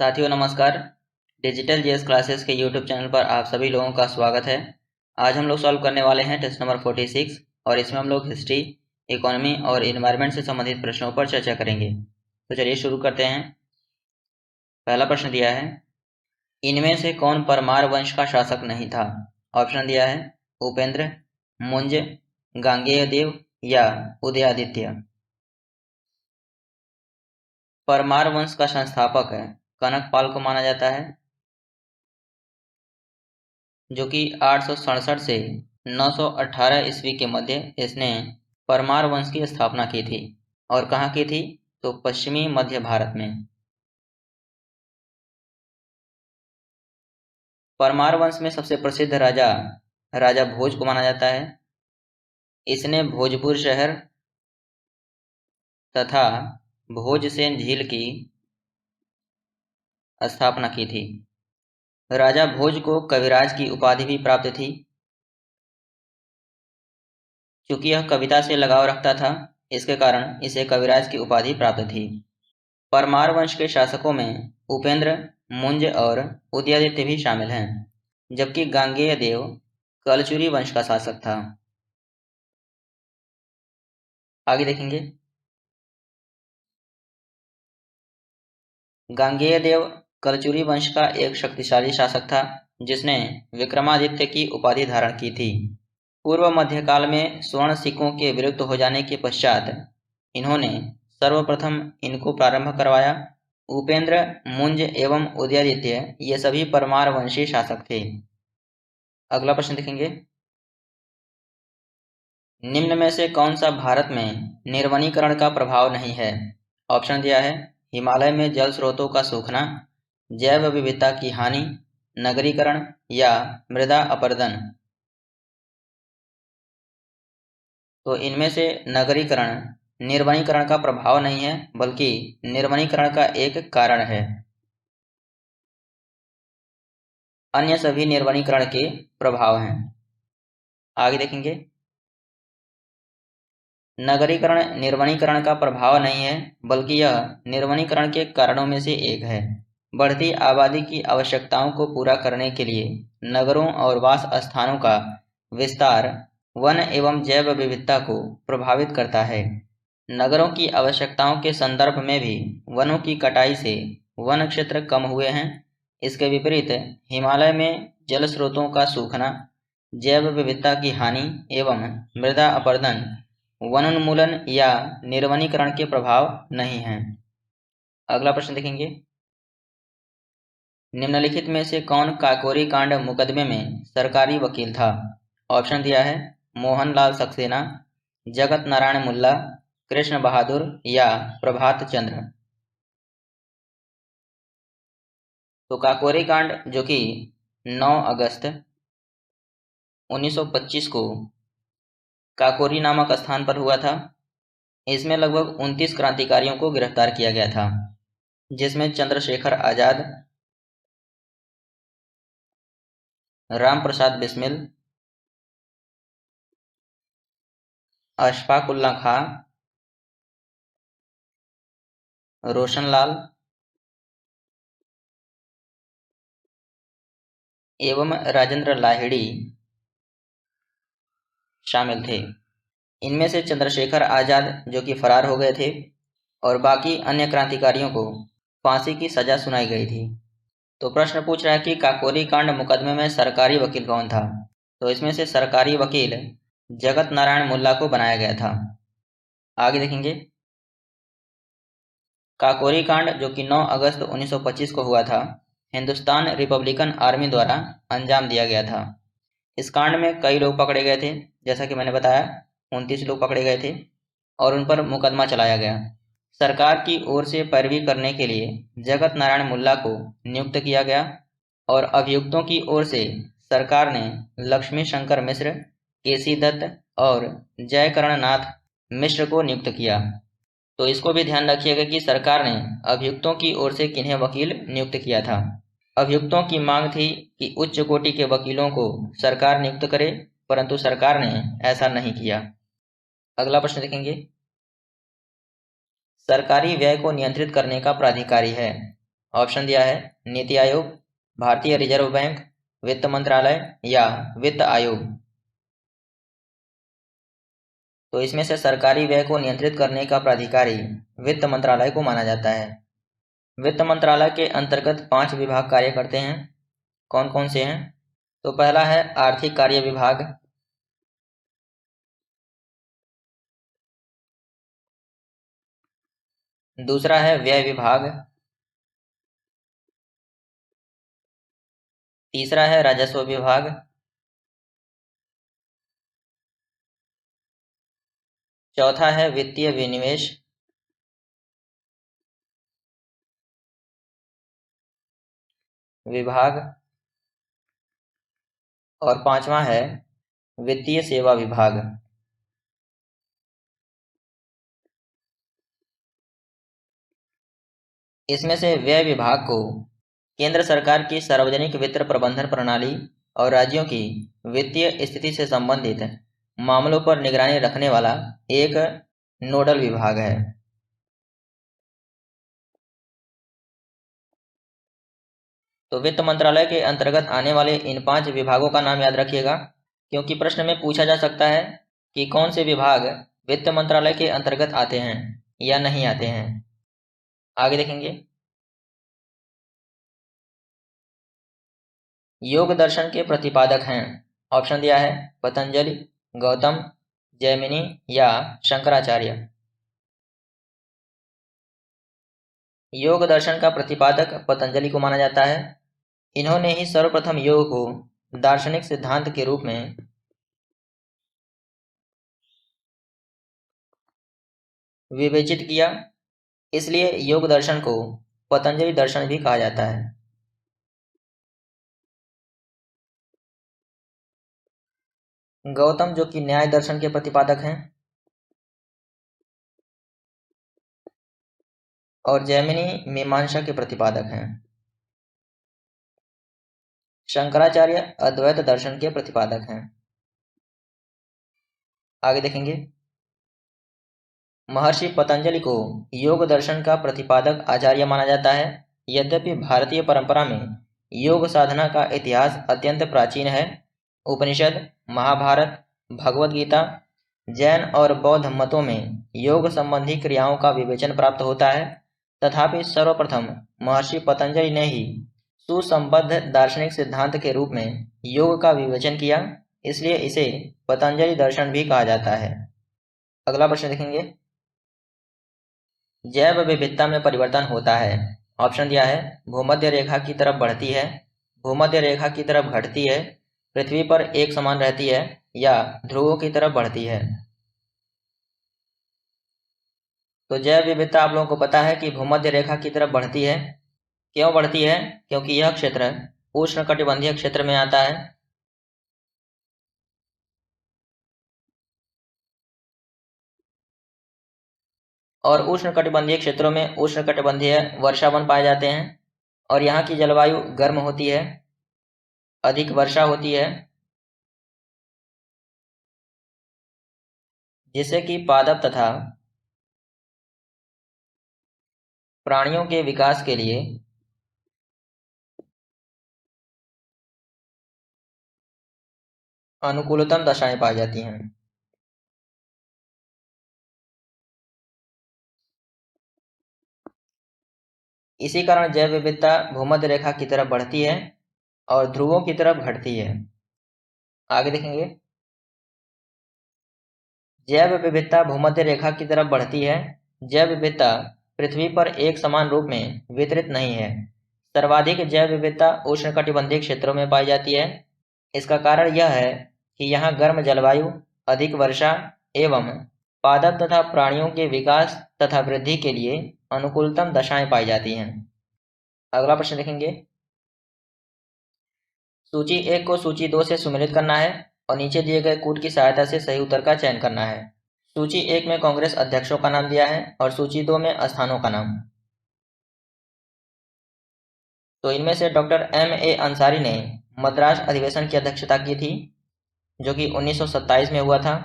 साथियों नमस्कार। Digital GS classes के यूट्यूब चैनल पर आप सभी लोगों का स्वागत है। आज हम लोग सॉल्व करने वाले हैं टेस्ट नंबर 46 और इसमें हम लोग हिस्ट्री, इकोनॉमी और इन्वायरमेंट से संबंधित प्रश्नों पर चर्चा करेंगे। तो चलिए शुरू करते हैं। पहला प्रश्न दिया है, इनमें से कौन परमार वंश का शासक नहीं था? ऑप्शन दिया है उपेंद्र, मुंज, गांगेय देव या उदयादित्य। परमार वंश का संस्थापक है कनकपाल को माना जाता है, जो कि 867 से 918 ईस्वी के मध्य इसने परमार वंश की स्थापना की थी। और कहाँ की थी? तो पश्चिमी मध्य भारत में। परमार वंश में सबसे प्रसिद्ध राजा राजा भोज को माना जाता है। इसने भोजपुर शहर तथा भोजसेन झील की स्थापना की थी। राजा भोज को कविराज की उपाधि भी प्राप्त थी। चूंकि यह कविता से लगाव रखता था, इसके कारण इसे कविराज की उपाधि प्राप्त थी। परमार वंश के शासकों में उपेंद्र, मुंज और उदयादित्य भी शामिल हैं, जबकि गांगेय देव कलचुरी वंश का शासक था। आगे देखेंगे। गांगेय देव कलचुरी वंश का एक शक्तिशाली शासक था, जिसने विक्रमादित्य की उपाधि धारण की थी। पूर्व मध्यकाल में स्वर्ण सिक्कों के विलुप्त हो जाने के पश्चात इन्होंने सर्वप्रथम इनको प्रारंभ करवाया। उपेंद्र, मुंज एवं उदयादित्य ये सभी परमार वंशी शासक थे। अगला प्रश्न देखेंगे। निम्न में से कौन सा भारत में निर्वनीकरण का प्रभाव नहीं है? ऑप्शन दिया है हिमालय में जल स्रोतों का सूखना, जैव विविधता की हानि, नगरीकरण या मृदा अपरदन। तो इनमें से नगरीकरण निर्वनीकरण का प्रभाव नहीं है, बल्कि निर्वनीकरण का एक कारण है। अन्य सभी निर्वनीकरण के प्रभाव हैं। आगे देखेंगे। नगरीकरण निर्वनीकरण का प्रभाव नहीं है, बल्कि यह निर्वनीकरण के कारणों में से एक है। बढ़ती आबादी की आवश्यकताओं को पूरा करने के लिए नगरों और वास स्थानों का विस्तार वन एवं जैव विविधता को प्रभावित करता है। नगरों की आवश्यकताओं के संदर्भ में भी वनों की कटाई से वन क्षेत्र कम हुए हैं। इसके विपरीत हिमालय में जल स्रोतों का सूखना, जैव विविधता की हानि एवं मृदा अपरदन वनोन्मूलन या निर्वनीकरण के प्रभाव नहीं हैं। अगला प्रश्न देखेंगे। निम्नलिखित में से कौन काकोरी कांड मुकदमे में सरकारी वकील था? ऑप्शन दिया है मोहनलाल सक्सेना, जगत नारायण मुल्ला, कृष्ण बहादुर या प्रभात चंद्र। तो काकोरी कांड जो कि 9 अगस्त 1925 को काकोरी नामक स्थान पर हुआ था। इसमें लगभग 29 क्रांतिकारियों को गिरफ्तार किया गया था, जिसमें चंद्रशेखर आजाद, राम प्रसाद बिस्मिल, अशफाक उल्ला खां, रोशनलाल एवं राजेंद्र लाहिड़ी शामिल थे। इनमें से चंद्रशेखर आजाद जो कि फरार हो गए थे और बाकी अन्य क्रांतिकारियों को फांसी की सजा सुनाई गई थी। तो प्रश्न पूछ रहा है कि काकोरी कांड मुकदमे में सरकारी वकील कौन था? तो इसमें से सरकारी वकील जगत नारायण मुल्ला को बनाया गया था। आगे देखेंगे। काकोरी कांड जो कि 9 अगस्त 1925 को हुआ था, हिंदुस्तान रिपब्लिकन आर्मी द्वारा अंजाम दिया गया था। इस कांड में कई लोग पकड़े गए थे, जैसा कि मैंने बताया 29 लोग पकड़े गए थे और उन पर मुकदमा चलाया गया। सरकार की ओर से पैरवी करने के लिए जगत नारायण मुल्ला को नियुक्त किया गया और अभियुक्तों की ओर से सरकार ने लक्ष्मी शंकर मिश्र, केसी दत्त और जयकरण नाथ मिश्र को नियुक्त किया। तो इसको भी ध्यान रखिएगा कि सरकार ने अभियुक्तों की ओर से किन्हें वकील नियुक्त किया था। अभियुक्तों की मांग थी कि उच्च कोटि के वकीलों को सरकार नियुक्त करे, परंतु सरकार ने ऐसा नहीं किया। अगला प्रश्न देखेंगे। सरकारी व्यय को नियंत्रित करने का प्राधिकारी है। ऑप्शन दिया है नीति आयोग, भारतीय रिजर्व बैंक, वित्त मंत्रालय या वित्त आयोग। तो इसमें से सरकारी व्यय को नियंत्रित करने का प्राधिकारी वित्त मंत्रालय को माना जाता है। वित्त मंत्रालय के अंतर्गत 5 विभाग कार्य करते हैं। कौन कौन से हैं? तो पहला है आर्थिक कार्य विभाग, दूसरा है व्यय विभाग, तीसरा है राजस्व विभाग, चौथा है वित्तीय विनिवेश, विभाग और पांचवा है वित्तीय सेवा विभाग। इसमें से व्यय विभाग को केंद्र सरकार की सार्वजनिक वित्त प्रबंधन प्रणाली और राज्यों की वित्तीय स्थिति से संबंधित मामलों पर निगरानी रखने वाला एक नोडल विभाग है। तो वित्त मंत्रालय के अंतर्गत आने वाले इन 5 विभागों का नाम याद रखिएगा, क्योंकि प्रश्न में पूछा जा सकता है कि कौन से विभाग वित्त मंत्रालय के अंतर्गत आते हैं या नहीं आते हैं। आगे देखेंगे। योग दर्शन के प्रतिपादक हैं। ऑप्शन दिया है पतंजलि, गौतम, जैमिनी या शंकराचार्य। योग दर्शन का प्रतिपादक पतंजलि को माना जाता है। इन्होंने ही सर्वप्रथम योग को दार्शनिक सिद्धांत के रूप में विवेचित किया, इसलिए योग दर्शन को पतंजलि दर्शन भी कहा जाता है। गौतम जो कि न्याय दर्शन के प्रतिपादक हैं, और जैमिनी मीमांसा के प्रतिपादक हैं। शंकराचार्य अद्वैत दर्शन के प्रतिपादक हैं। आगे देखेंगे। महर्षि पतंजलि को योग दर्शन का प्रतिपादक आचार्य माना जाता है। यद्यपि भारतीय परंपरा में योग साधना का इतिहास अत्यंत प्राचीन है। उपनिषद, महाभारत, भगवद गीता, जैन और बौद्ध मतों में योग संबंधी क्रियाओं का विवेचन प्राप्त होता है, तथापि सर्वप्रथम महर्षि पतंजलि ने ही सुसंबद्ध दार्शनिक सिद्धांत के रूप में योग का विवेचन किया, इसलिए इसे पतंजलि दर्शन भी कहा जाता है। अगला प्रश्न देखेंगे। जैव विविधता में परिवर्तन होता है। ऑप्शन दिया है भूमध्य रेखा की तरफ बढ़ती है, भूमध्य रेखा की तरफ घटती है, पृथ्वी पर एक समान रहती है या ध्रुवों की तरफ बढ़ती है। तो जैव विविधता आप लोगों को पता है कि भूमध्य रेखा की तरफ बढ़ती है। क्यों बढ़ती है? क्योंकि यह क्षेत्र उष्णकटिबंधीय क्षेत्र में आता है। और उष्णकटिबंधीय क्षेत्रों में उष्णकटिबंधीय वर्षावन पाए जाते हैं और यहाँ की जलवायु गर्म होती है, अधिक वर्षा होती है, जिससे कि पादप तथा प्राणियों के विकास के लिए अनुकूलतम दशाएं पाई जाती हैं। इसी कारण जैव विविधता भूमध्य रेखा की तरफ बढ़ती है और ध्रुवों की तरफ घटती है। आगे देखेंगे। जैव विविधता भूमध्य रेखा की तरफ बढ़ती है। जैव विविधता पृथ्वी पर एक समान रूप में वितरित नहीं है। सर्वाधिक जैव विविधता उष्णकटिबंधीय क्षेत्रों में पाई जाती है। इसका कारण यह है कि यहाँ गर्म जलवायु, अधिक वर्षा एवं पादप तथा प्राणियों के विकास तथा वृद्धि के लिए अनुकूलतम दशाएं पाई जाती हैं। अगला प्रश्न देखेंगे। सूची 1 को सूची 2 से सुमेलित करना है और नीचे दिए गए कूट की सहायता से सही उत्तर का चयन करना है। सूची 1 में कांग्रेस अध्यक्षों का नाम दिया है और सूची 2 में स्थानों का नाम। तो इनमें से डॉक्टर M.A. अंसारी ने मद्रास अधिवेशन की अध्यक्षता की थी, जो कि 1927 में हुआ था।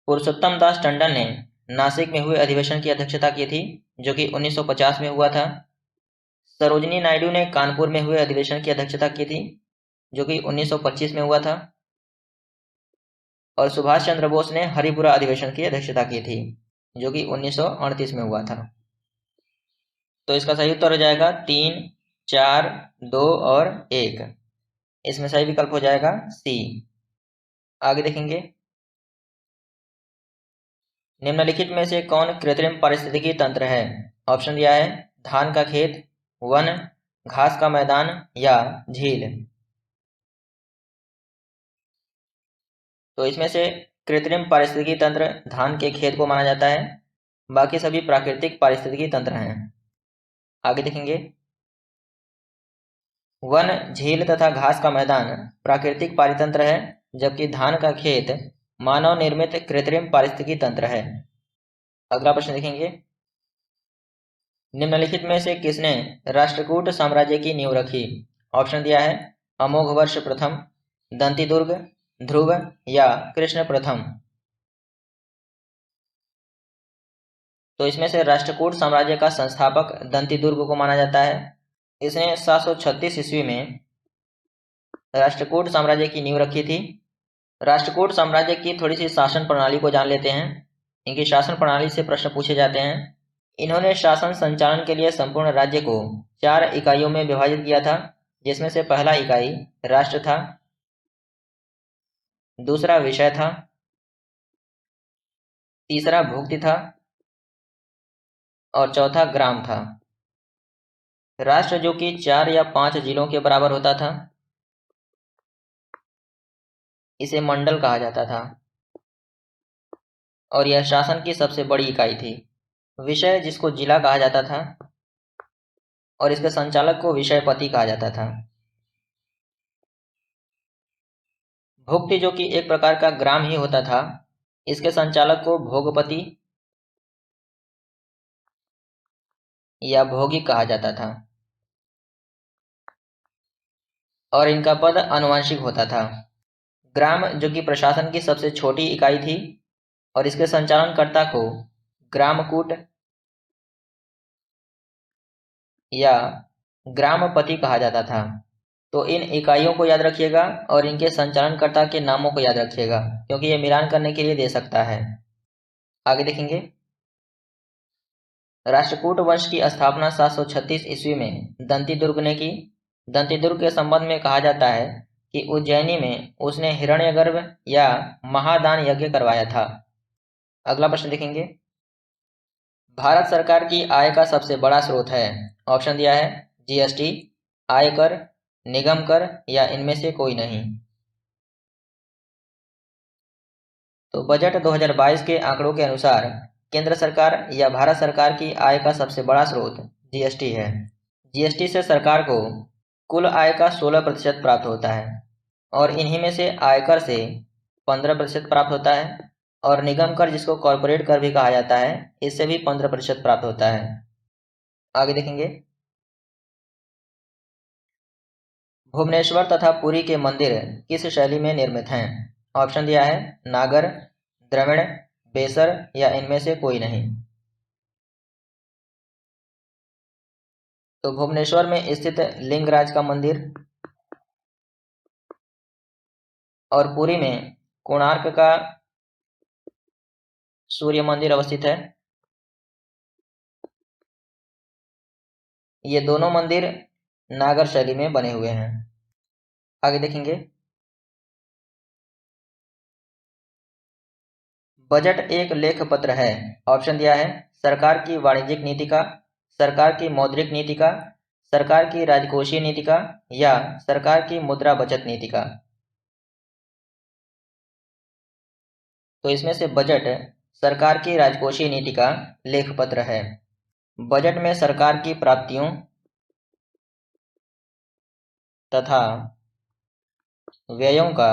पुरुषोत्तम दास टंडन ने नासिक में हुए अधिवेशन की अध्यक्षता की थी, जो कि 1950 में हुआ था। सरोजिनी नायडू ने कानपुर में हुए अधिवेशन की अध्यक्षता की थी, जो कि 1925 में हुआ था। और सुभाष चंद्र बोस ने हरिपुरा अधिवेशन की अध्यक्षता की थी, जो कि 1938 में हुआ था। तो इसका सही उत्तर हो जाएगा 3, 4, 2 और 1। इसमें सही विकल्प हो जाएगा सी। आगे देखेंगे, निम्नलिखित में से कौन कृत्रिम पारिस्थितिकी तंत्र है? ऑप्शन दिया है धान का खेत, वन, घास का मैदान या झील। तो इसमें से कृत्रिम पारिस्थितिकी तंत्र धान के खेत को माना जाता है, बाकी सभी प्राकृतिक पारिस्थितिकी तंत्र हैं। आगे देखेंगे, वन, झील तथा घास का मैदान प्राकृतिक पारितंत्र है, जबकि धान का खेत मानव निर्मित कृत्रिम पारिस्थितिकी तंत्र है। अगला प्रश्न देखेंगे, निम्नलिखित में से किसने राष्ट्रकूट साम्राज्य की नींव रखी? ऑप्शन दिया है अमोघवर्ष प्रथम, दंतिदुर्ग, ध्रुव या कृष्ण प्रथम। तो इसमें से राष्ट्रकूट साम्राज्य का संस्थापक दंतिदुर्ग को माना जाता है। इसने 736 ईस्वी में राष्ट्रकूट साम्राज्य की नींव रखी थी। राष्ट्रकूट साम्राज्य की थोड़ी सी शासन प्रणाली को जान लेते हैं। इनकी शासन प्रणाली से प्रश्न पूछे जाते हैं। इन्होंने शासन संचालन के लिए संपूर्ण राज्य को 4 इकाइयों में विभाजित किया था, जिसमें से पहला इकाई राष्ट्र था, दूसरा विषय था, तीसरा भुक्ति था और चौथा ग्राम था। राष्ट्र जो कि 4 या 5 जिलों के बराबर होता था, इसे मंडल कहा जाता था और यह शासन की सबसे बड़ी इकाई थी। विषय जिसको जिला कहा जाता था और इसके संचालक को विषयपति कहा जाता था। भुक्ति जो कि एक प्रकार का ग्राम ही होता था, इसके संचालक को भोगपति या भोगी कहा जाता था और इनका पद आनुवंशिक होता था। ग्राम जो कि प्रशासन की सबसे छोटी इकाई थी और इसके संचालनकर्ता को ग्रामकूट या ग्रामपति कहा जाता था। तो इन इकाइयों को याद रखिएगा और इनके संचालनकर्ता के नामों को याद रखिएगा, क्योंकि ये मिलान करने के लिए दे सकता है। आगे देखेंगे, राष्ट्रकूट वंश की स्थापना 736 ईस्वी में दंतिदुर्ग ने की। दंतिदुर्ग के संबंध में कहा जाता है कि उज्जैनी में उसने हिरण्यगर्भ या महादान यज्ञ करवाया था। अगला प्रश्न देखेंगे, भारत सरकार की आय का सबसे बड़ा स्रोत है। ऑप्शन दिया है जीएसटी, आयकर, निगम कर या इनमें से कोई नहीं। तो बजट 2022 के आंकड़ों के अनुसार केंद्र सरकार या भारत सरकार की आय का सबसे बड़ा स्रोत जीएसटी है। जीएसटी से सरकार को कुल आय का 16% प्राप्त होता है और इन्हीं में से आयकर से 15% प्राप्त होता है और निगम कर, जिसको कॉर्पोरेट कर भी कहा जाता है, इससे भी 15% प्राप्त होता है। आगे देखेंगे, भुवनेश्वर तथा पुरी के मंदिर किस शैली में निर्मित हैं? ऑप्शन दिया है नागर, द्रविड़, बेसर या इनमें से कोई नहीं। तो भुवनेश्वर में स्थित लिंगराज का मंदिर और पुरी में कोणार्क का सूर्य मंदिर अवस्थित है। ये दोनों मंदिर नागर शैली में बने हुए हैं। आगे देखेंगे, बजट एक लेख पत्र है। ऑप्शन दिया है सरकार की वाणिज्यिक नीति का, सरकार की मौद्रिक नीति का, सरकार की राजकोषीय नीति का या सरकार की मुद्रा बचत नीति का। तो इसमें से बजट सरकार की राजकोषीय नीति का लेख पत्र है। बजट में सरकार की प्राप्तियों तथा व्ययों का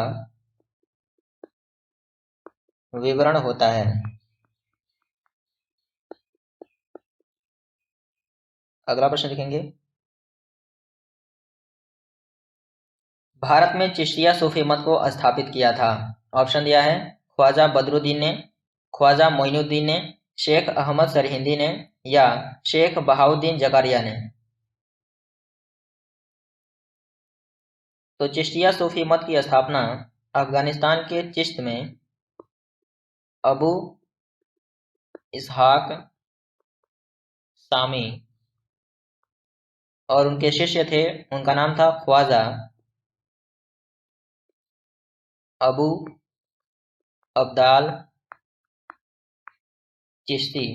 विवरण होता है। अगला प्रश्न देखेंगे, भारत में चिश्तिया सूफी मत को स्थापित किया था। ऑप्शन दिया है ख्वाजा बदरुद्दीन ने, ख्वाजा मोइनुद्दीन ने, शेख अहमद सरहिंदी ने या शेख बहाउद्दीन जकारिया ने। तो चिश्तिया सूफी मत की स्थापना अफगानिस्तान के चिश्त में अबू इसहाक सामी और उनके शिष्य थे, उनका नाम था ख्वाजा अबू अब्दाल चिश्ती,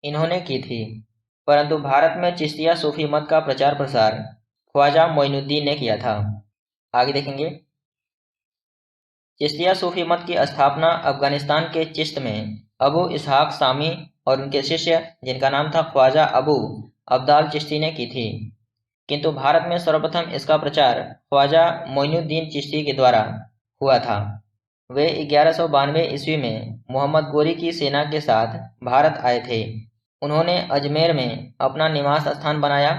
इन्होंने की थी। परंतु भारत में चिश्तिया सूफी मत का प्रचार प्रसार ख्वाजा मोइनुद्दीन ने किया था। आगे देखेंगे। चिश्तिया सूफी मत की स्थापना अफगानिस्तान के चिश्त में अबू इसहाक सामी और उनके शिष्य जिनका नाम था ख्वाजा अबू अब्दाल चिश्ती ने की थी, किंतु भारत में सर्वप्रथम इसका प्रचार ख्वाजा मोइनुद्दीन चिश्ती के द्वारा हुआ था। वे 1192 ईस्वी में मोहम्मद गोरी की सेना के साथ भारत आए थे। उन्होंने अजमेर में अपना निवास स्थान बनाया।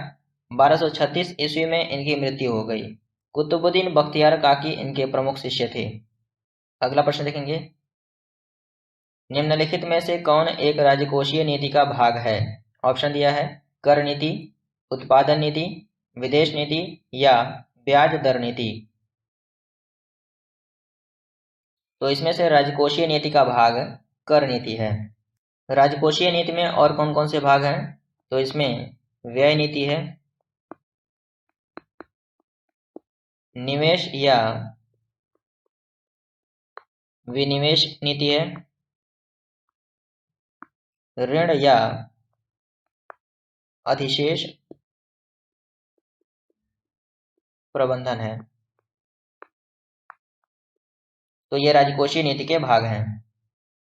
1236 ईस्वी में इनकी मृत्यु हो गई। कुतुबुद्दीन बख्तियार काकी इनके प्रमुख शिष्य थे। अगला प्रश्न देखेंगे। निम्नलिखित में से कौन एक राजकोषीय नीति का भाग है? ऑप्शन दिया है कर नीति, उत्पादन नीति, विदेश नीति या ब्याज दर नीति। तो इसमें से राजकोषीय नीति का भाग कर नीति है। राजकोषीय नीति में और कौन कौन से भाग हैं? तो इसमें व्यय नीति है, निवेश या विनिवेश नीति है, ऋण या अधिशेष प्रबंधन है। तो ये राजकोषीय नीति के भाग हैं।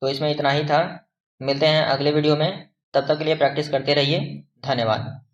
तो इसमें इतना ही था। मिलते हैं अगले वीडियो में, तब तक के लिए प्रैक्टिस करते रहिए। धन्यवाद।